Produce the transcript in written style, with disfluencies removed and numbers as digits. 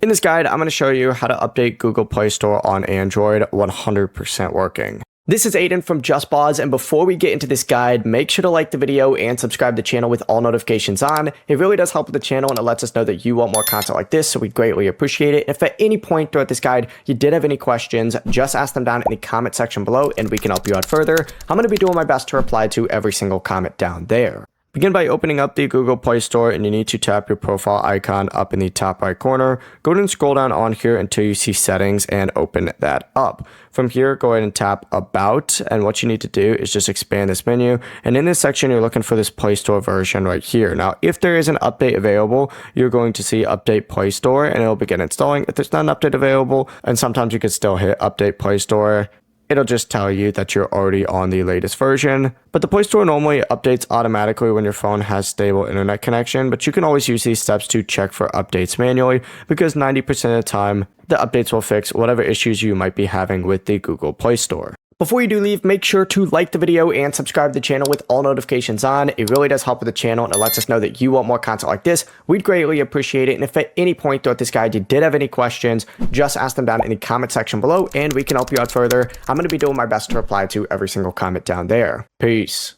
In this guide, I'm going to show you how to update Google Play Store on Android 100% working. This is Aiden from JustBoz, and before we get into this guide, make sure to like the video and subscribe to the channel with all notifications on. It really does help with the channel and it lets us know that you want more content like this, so we greatly appreciate it. If at any point throughout this guide you did have any questions, just ask them down in the comment section below and we can help you out further. I'm going to be doing my best to reply to every single comment down there. Begin by opening up the Google Play Store, and you need to tap your profile icon up in the top right corner. Go ahead and scroll down on here until you see settings and open that up. From here, go ahead and tap about, and what you need to do is just expand this menu, and in this section you're looking for this Play Store version right here. Now if there is an update available, you're going to see update Play Store and it'll begin installing. If there's not an update available, and sometimes you can still hit update Play Store, it'll just tell you that you're already on the latest version. But the Play Store normally updates automatically when your phone has stable internet connection, but you can always use these steps to check for updates manually, because 90% of the time, the updates will fix whatever issues you might be having with the Google Play Store. Before you do leave, make sure to like the video and subscribe to the channel with all notifications on. It really does help with the channel and it lets us know that you want more content like this. We'd greatly appreciate it. And if at any point throughout this guide you did have any questions, just ask them down in the comment section below and we can help you out further. I'm going to be doing my best to reply to every single comment down there. Peace.